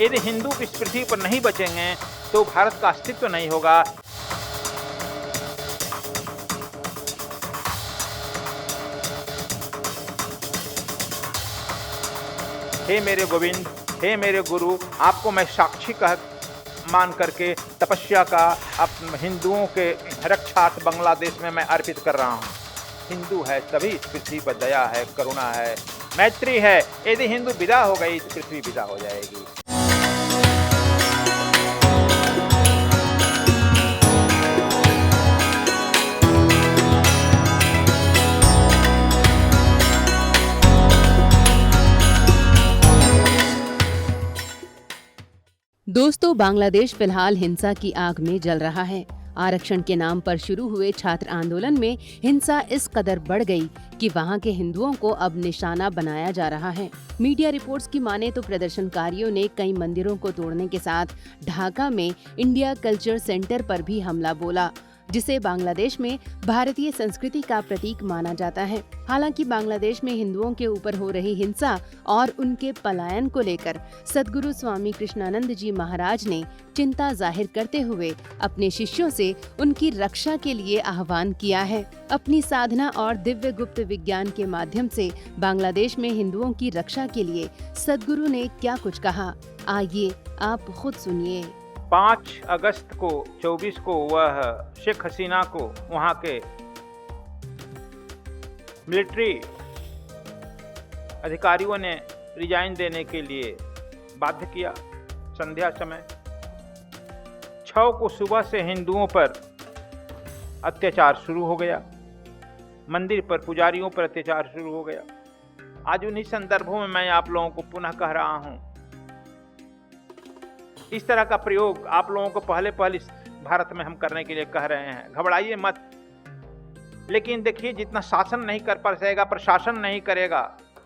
यदि हिंदू इस पृथ्वी पर नहीं बचेंगे तो भारत का अस्तित्व नहीं होगा। हे मेरे गोविंद, हे मेरे गुरु, आपको मैं साक्षी कह मान करके तपस्या का हिंदुओं के रक्षार्थ बांग्लादेश में मैं अर्पित कर रहा हूँ। हिंदू है तभी इस पृथ्वी पर दया है, करुणा है, मैत्री है। यदि हिंदू विदा हो गई, इस पृथ्वी विदा हो जाएगी। दोस्तों, बांग्लादेश फिलहाल हिंसा की आग में जल रहा है। आरक्षण के नाम पर शुरू हुए छात्र आंदोलन में हिंसा इस कदर बढ़ गई कि वहां के हिंदुओं को अब निशाना बनाया जा रहा है। मीडिया रिपोर्ट्स की माने तो प्रदर्शनकारियों ने कई मंदिरों को तोड़ने के साथ ढाका में इंडिया कल्चर सेंटर पर भी हमला बोला, जिसे बांग्लादेश में भारतीय संस्कृति का प्रतीक माना जाता है। हालांकि बांग्लादेश में हिंदुओं के ऊपर हो रही हिंसा और उनके पलायन को लेकर सद्गुरु स्वामी कृष्णानंद जी महाराज ने चिंता जाहिर करते हुए अपने शिष्यों से उनकी रक्षा के लिए आह्वान किया है। अपनी साधना और दिव्य गुप्त विज्ञान के माध्यम से बांग्लादेश में हिंदुओं की रक्षा के लिए सद्गुरु ने क्या कुछ कहा, आइए आप खुद सुनिए। 5 अगस्त को 24 को वह शेख हसीना को वहाँ के मिलिट्री अधिकारियों ने रिजाइन देने के लिए बाध्य किया। संध्या समय 6 को सुबह से हिंदुओं पर अत्याचार शुरू हो गया, मंदिर पर पुजारियों पर अत्याचार शुरू हो गया। आज उन्हीं संदर्भों में मैं आप लोगों को पुनः कह रहा हूँ, इस तरह का प्रयोग आप लोगों को पहले भारत में हम करने के लिए कह रहे हैं। घबराइए मत। लेकिन देखिए, जितना शासन नहीं कर पाएगा, प्रशासन नहीं करेगा,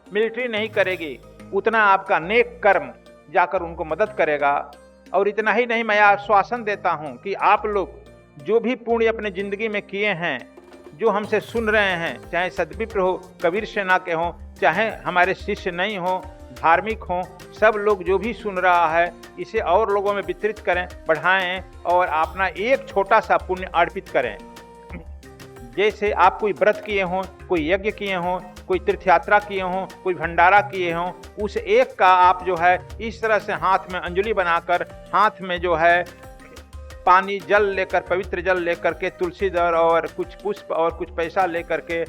मिलिट्री नहीं करेगी, उतना आपका नेक कर्म जाकर उनको मदद करेगा। और इतना ही नहीं, मैं आश्वासन देता हूं कि आप लोग जो भी पुण्य अपने जिंदगी में किए हैं, जो हमसे सुन रहे हैं, चाहे सदविप्र हो, कबीर सेना के हों, चाहे हमारे शिष्य नहीं हो, धार्मिक हों, सब लोग जो भी सुन रहा है इसे और लोगों में वितरित करें, बढ़ाएं और अपना एक छोटा सा पुण्य अर्पित करें। जैसे आप कोई व्रत किए हों, कोई यज्ञ किए हों, कोई तीर्थ यात्रा किए हों, कोई भंडारा किए हों, उस एक का आप जो है इस तरह से हाथ में अंजलि बनाकर, हाथ में जो है पानी जल लेकर, पवित्र जल लेकर के, तुलसी दल और कुछ पुष्प और कुछ पैसा लेकर के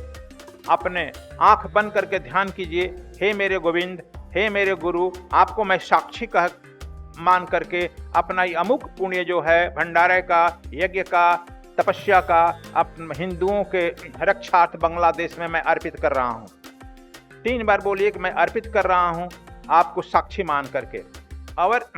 अपने आंख बंद करके ध्यान कीजिए। हे मेरे गोविंद, हे मेरे गुरु, आपको मैं साक्षी कह मान करके अपना ये अमुक पुण्य जो है भंडारे का, यज्ञ का, तपस्या का, हिंदुओं के रक्षार्थ बांग्लादेश में मैं अर्पित कर रहा हूँ। 3 बार बोलिए कि मैं अर्पित कर रहा हूँ, आपको साक्षी मान करके। और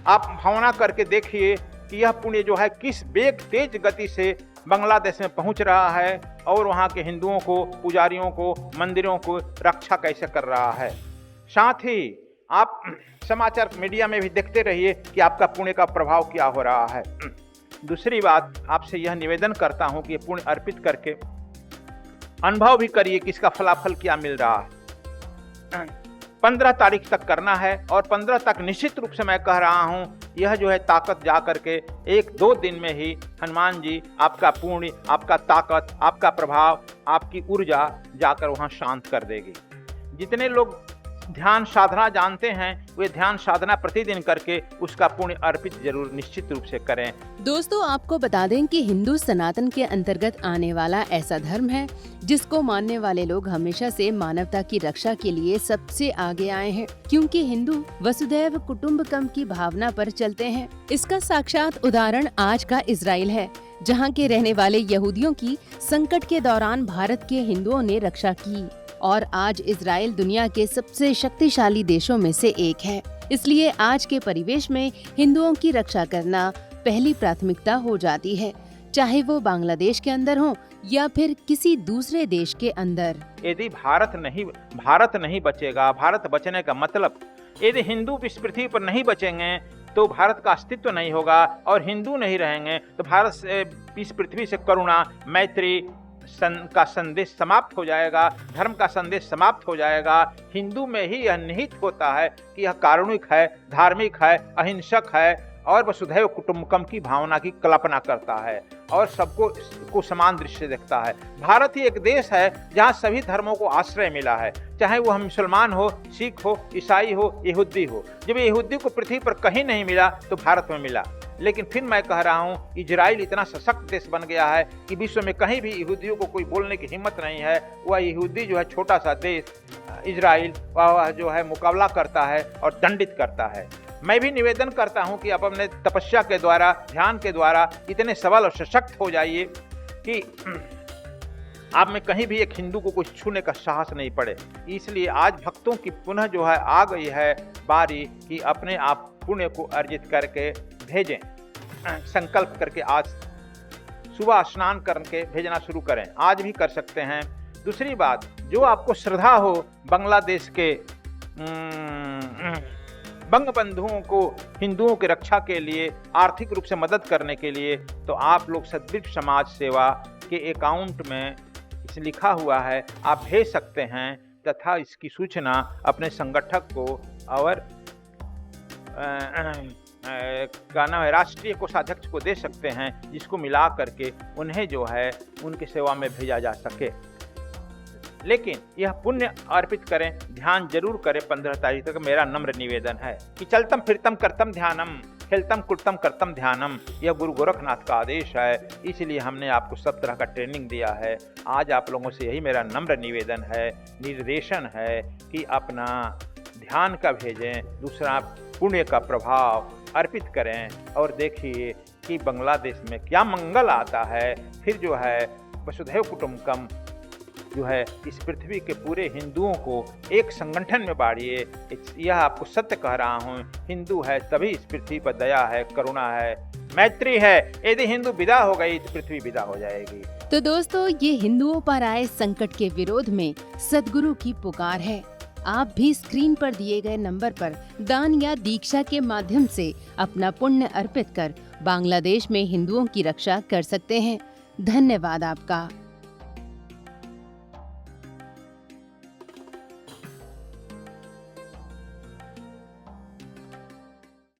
आप भावना करके देखिए कि यह पुण्य जो है किस वेग, तेज गति से बांग्लादेश में पहुंच रहा है और वहाँ के हिंदुओं को, पुजारियों को, मंदिरों को रक्षा कैसे कर रहा है। साथ ही आप समाचार मीडिया में भी देखते रहिए कि आपका पुण्य का प्रभाव क्या हो रहा है। दूसरी बात, आपसे यह निवेदन करता हूं कि ये पुण्य अर्पित करके अनुभव भी करिए कि इसका फलाफल क्या मिल रहा है। 15 तारीख तक करना है और 15 तक निश्चित रूप से मैं कह रहा हूं, यह जो है ताकत जा करके 1-2 दिन में ही हनुमान जी आपका पुण्य, आपका ताकत, आपका प्रभाव, आपकी ऊर्जा जाकर वहां शांत कर देगी। जितने लोग ध्यान साधना जानते हैं वे ध्यान साधना प्रतिदिन करके उसका पुण्य अर्पित जरूर निश्चित रूप से करें। दोस्तों, आपको बता दें कि हिंदू सनातन के अंतर्गत आने वाला ऐसा धर्म है जिसको मानने वाले लोग हमेशा से मानवता की रक्षा के लिए सबसे आगे आए हैं, क्योंकि हिंदू वसुदैव कुटुंबकम की भावना पर चलते हैं। इसका साक्षात उदाहरण आज का इजराइल है, जहाँ के रहने वाले यहूदियों की संकट के दौरान भारत के हिंदुओं ने रक्षा की और आज इजराइल दुनिया के सबसे शक्तिशाली देशों में से एक है। इसलिए आज के परिवेश में हिंदुओं की रक्षा करना पहली प्राथमिकता हो जाती है, चाहे वो बांग्लादेश के अंदर हो या फिर किसी दूसरे देश के अंदर। यदि भारत नहीं बचेगा, भारत बचने का मतलब, यदि हिंदू इस पृथ्वी पर नहीं बचेंगे तो भारत का अस्तित्व नहीं होगा, और हिंदू नहीं रहेंगे तो भारत से, इस पृथ्वी से करुणा, मैत्री, का संदेश समाप्त हो जाएगा, धर्म का संदेश समाप्त हो जाएगा। हिंदू में ही यह निहित होता है कि यह कारुणिक है, धार्मिक है, अहिंसक है और वसुधैव कुटुंबकम की भावना की कल्पना करता है और सबको समान दृष्टि से देखता है। भारत ही एक देश है जहाँ सभी धर्मों को आश्रय मिला है, चाहे वह मुसलमान हो, सिख हो, ईसाई हो, यहूदी हो। जब यहूदी को पृथ्वी पर कहीं नहीं मिला तो भारत में मिला। लेकिन फिर मैं कह रहा हूँ, इजराइल इतना सशक्त देश बन गया है कि विश्व में कहीं भी यहूदियों को कोई बोलने की हिम्मत नहीं है। वह यहूदी जो है छोटा सा देश इजराइल, वह जो है मुकाबला करता है और दंडित करता है। मैं भी निवेदन करता हूं कि आप अपने तपस्या के द्वारा, ध्यान के द्वारा इतने सबल और सशक्त हो जाइए कि आप में कहीं भी एक हिंदू को कुछ छूने का साहस नहीं पड़े। इसलिए आज भक्तों की पुनः जो है आ गई है बारी कि अपने आप पुण्य को अर्जित करके भेजें। संकल्प करके आज सुबह स्नान करके भेजना शुरू करें, आज भी कर सकते हैं। दूसरी बात, जो आपको श्रद्धा हो बांग्लादेश के बंगबंधुओं को हिंदुओं की रक्षा के लिए आर्थिक रूप से मदद करने के लिए, तो आप लोग सद्विप समाज सेवा के अकाउंट में इसे लिखा हुआ है, आप भेज सकते हैं तथा इसकी सूचना अपने संगठक को और का नाम है राष्ट्रीय कोषाध्यक्ष को दे सकते हैं, जिसको मिला करके उन्हें जो है उनकी सेवा में भेजा जा सके। लेकिन यह पुण्य अर्पित करें, ध्यान जरूर करें। 15 तारीख तक मेरा नम्र निवेदन है कि चलतम फिरतम करतम ध्यानम, खेलतम कुटतम करतम ध्यानम, यह गुरु गोरखनाथ का आदेश है। इसलिए हमने आपको सब तरह का ट्रेनिंग दिया है। आज आप लोगों से यही मेरा नम्र निवेदन है, निर्देशन है कि अपना ध्यान का भेजें, दूसरा पुण्य का प्रभाव अर्पित करें और देखिए कि बांग्लादेश में क्या मंगल आता है। फिर जो है वसुधैव कुटुंबकम जो है इस पृथ्वी के पूरे हिंदुओं को एक संगठन में बांटिए। यह आपको सत्य कह रहा हूँ, हिंदू है तभी इस पृथ्वी पर दया है, करुणा है, मैत्री है। यदि हिंदू विदा हो गई तो पृथ्वी विदा हो जाएगी। तो दोस्तों, ये हिंदुओं पर आए संकट के विरोध में सद्गुरु की पुकार है। आप भी स्क्रीन पर दिए गए नंबर पर दान या दीक्षा के माध्यम से अपना पुण्य अर्पित कर बांग्लादेश में हिंदुओं की रक्षा कर सकते हैं। धन्यवाद आपका।